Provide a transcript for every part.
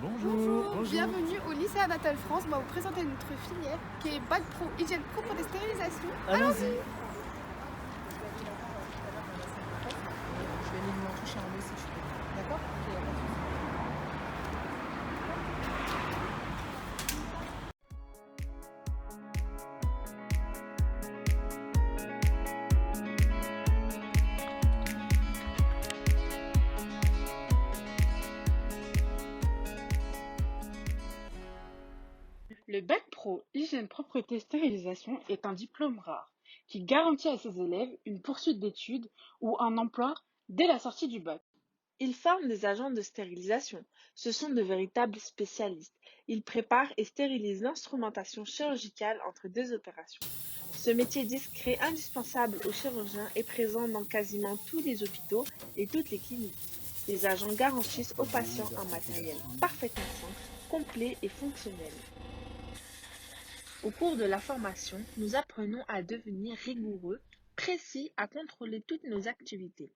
Bonjour. Bienvenue au lycée Anatole France. On va vous présenter notre filière qui est Bac Pro Hygiène Propre et Stérilisation. Allons-y. Je vais aller lui en toucher un mot si tu veux. D'accord? Ok, y a pas de souci. Le Bac Pro Hygiène Propreté Stérilisation est un diplôme rare qui garantit à ses élèves une poursuite d'études ou un emploi dès la sortie du bac. Ils forment des agents de stérilisation. Ce sont de véritables spécialistes. Ils préparent et stérilisent l'instrumentation chirurgicale entre deux opérations. Ce métier discret indispensable aux chirurgiens est présent dans quasiment tous les hôpitaux et toutes les cliniques. Les agents garantissent aux patients un matériel parfaitement sain, complet et fonctionnel. Au cours de la formation, nous apprenons à devenir rigoureux, précis, à contrôler toutes nos activités.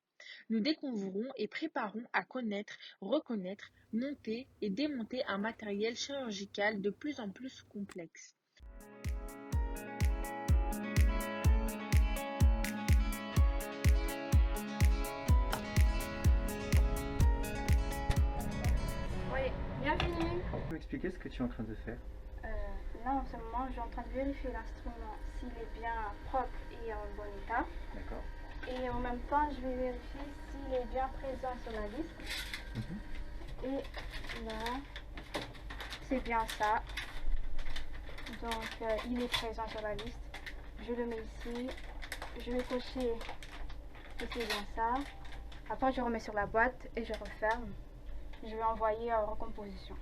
Nous découvrons et préparons à connaître, reconnaître, monter et démonter un matériel chirurgical de plus en plus complexe. Oui, bienvenue. Tu peux m'expliquer ce que tu es en train de faire? Là, en ce moment, je suis en train de vérifier l'instrument s'il est bien propre et en bon état. D'accord. Et en même temps, je vais vérifier s'il est bien présent sur la liste. Et là, c'est bien ça. Donc, il est présent sur la liste. Je le mets ici. Je vais cocher que c'est bien ça. Après, je remets sur la boîte et je referme. Je vais envoyer en recomposition.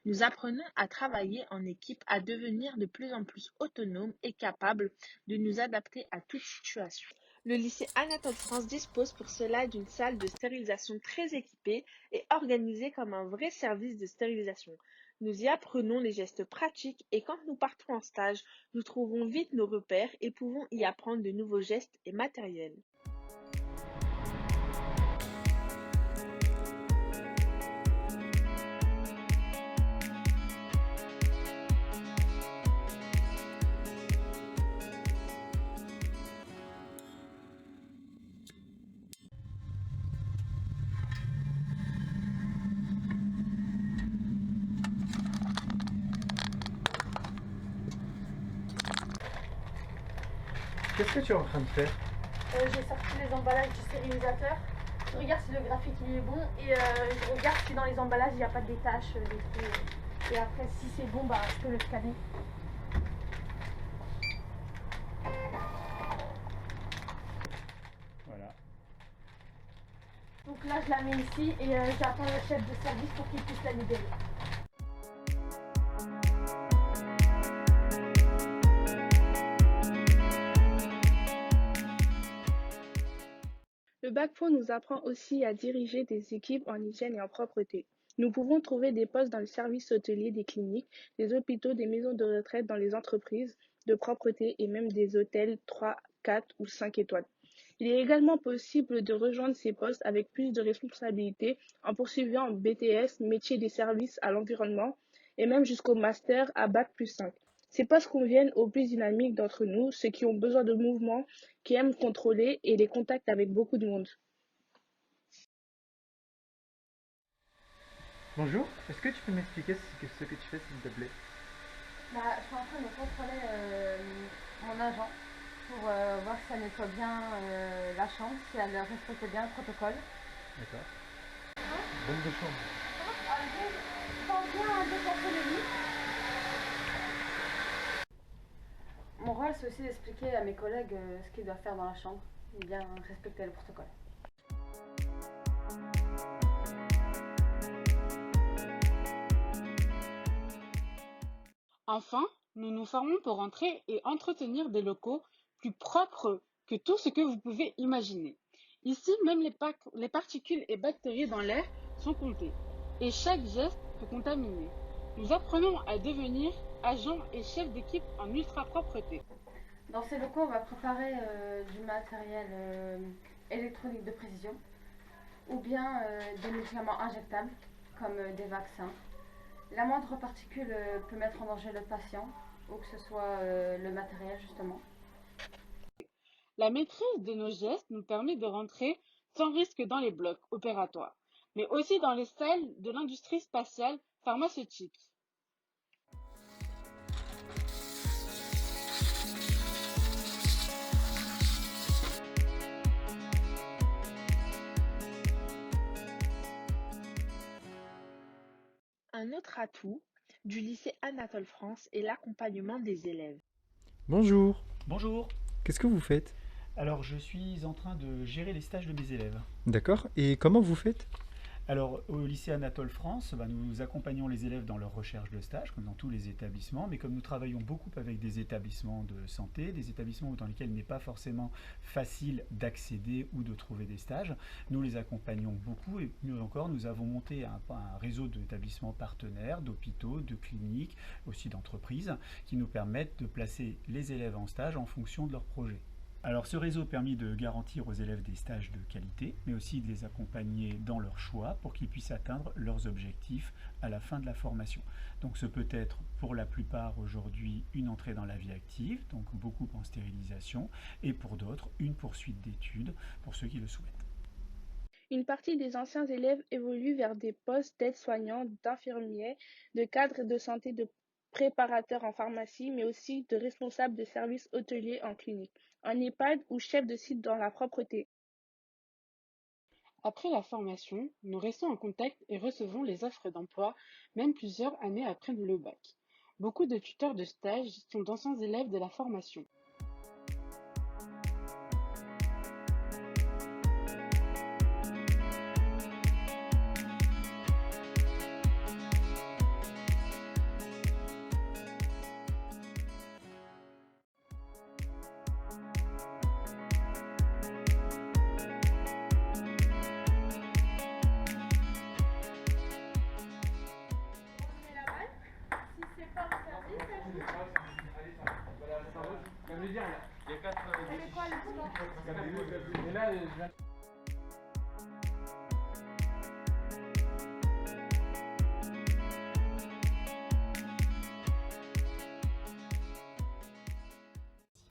Nous apprenons à travailler en équipe, à devenir de plus en plus autonomes et capables de nous adapter à toute situation. Le lycée Anatole France dispose pour cela d'une salle de stérilisation très équipée et organisée comme un vrai service de stérilisation. Nous y apprenons les gestes pratiques et quand nous partons en stage, nous trouvons vite nos repères et pouvons y apprendre de nouveaux gestes et matériels. Qu'est-ce que tu es en train de faire? J'ai sorti les emballages du stérilisateur. Je regarde si le graphite lui est bon et je regarde si dans les emballages il n'y a pas des taches, des trous. Et après, si c'est bon, bah, je peux le scanner. Voilà. Donc là, je la mets ici et j'attends le chef de service pour qu'il puisse la libérer. Le Bac Pro nous apprend aussi à diriger des équipes en hygiène et en propreté. Nous pouvons trouver des postes dans le service hôtelier des cliniques, des hôpitaux, des maisons de retraite, dans les entreprises de propreté et même des hôtels 3, 4 ou 5 étoiles. Il est également possible de rejoindre ces postes avec plus de responsabilités en poursuivant un BTS, métier des services à l'environnement, et même jusqu'au master à Bac+5. Ces postes conviennent aux plus dynamiques d'entre nous, ceux qui ont besoin de mouvement, qui aiment contrôler et les contacts avec beaucoup de monde. Bonjour, est-ce que tu peux m'expliquer ce que tu fais s'il te plaît? Bah, je suis en train de contrôler mon agent pour voir si elle nettoie bien la chambre, si elle respecte bien le protocole. D'accord. Bombe de chambre. Je pense bien à déplacer le lit. Mon rôle, c'est aussi d'expliquer à mes collègues ce qu'ils doivent faire dans la chambre et bien respecter le protocole. Enfin, nous nous formons pour entrer et entretenir des locaux plus propres que tout ce que vous pouvez imaginer. Ici, même les particules et bactéries dans l'air sont comptées et chaque geste peut contaminer. Nous apprenons à devenir agents et chefs d'équipe en ultra-propreté. Dans ces locaux, on va préparer du matériel électronique de précision ou bien des médicaments injectables comme des vaccins. La moindre particule peut mettre en danger le patient, ou que ce soit le matériel justement. La maîtrise de nos gestes nous permet de rentrer sans risque dans les blocs opératoires, mais aussi dans les salles de l'industrie spatiale pharmaceutique. Un autre atout du lycée Anatole France est l'accompagnement des élèves. Bonjour, Bonjour, qu'est-ce que vous faites? alors je suis en train de gérer les stages de mes élèves. D'accord, et comment vous faites? Alors au lycée Anatole France, nous accompagnons les élèves dans leur recherche de stage, comme dans tous les établissements, mais comme nous travaillons beaucoup avec des établissements de santé, des établissements dans lesquels il n'est pas forcément facile d'accéder ou de trouver des stages, nous les accompagnons beaucoup et mieux encore, nous avons monté un réseau d'établissements partenaires, d'hôpitaux, de cliniques, aussi d'entreprises, qui nous permettent de placer les élèves en stage en fonction de leur projet. Alors ce réseau a permis de garantir aux élèves des stages de qualité, mais aussi de les accompagner dans leur choix pour qu'ils puissent atteindre leurs objectifs à la fin de la formation. Donc ce peut être pour la plupart aujourd'hui une entrée dans la vie active, donc beaucoup en stérilisation, et pour d'autres une poursuite d'études pour ceux qui le souhaitent. Une partie des anciens élèves évoluent vers des postes d'aides-soignants, d'infirmiers, de cadres de santé, de préparateurs en pharmacie, mais aussi de responsables de services hôteliers en clinique, en EHPAD ou chef de site dans la propreté. Après la formation, nous restons en contact et recevons les offres d'emploi, même plusieurs années après le bac. Beaucoup de tuteurs de stage sont d'anciens élèves de la formation.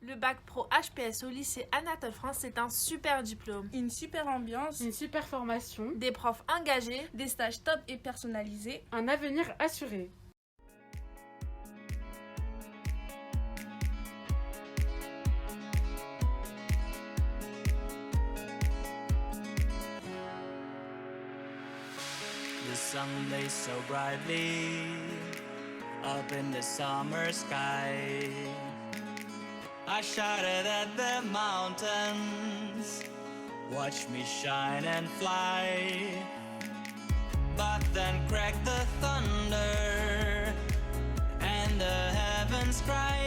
Le bac pro HPS au lycée Anatole France, c'est un super diplôme. Une super ambiance, Une super formation, Des profs engagés, des stages top et personnalisés. un avenir assuré. The sun lays so brightly up in the summer sky. I shouted at the mountains, watch me shine and fly. But then cracked the thunder and the heavens cried.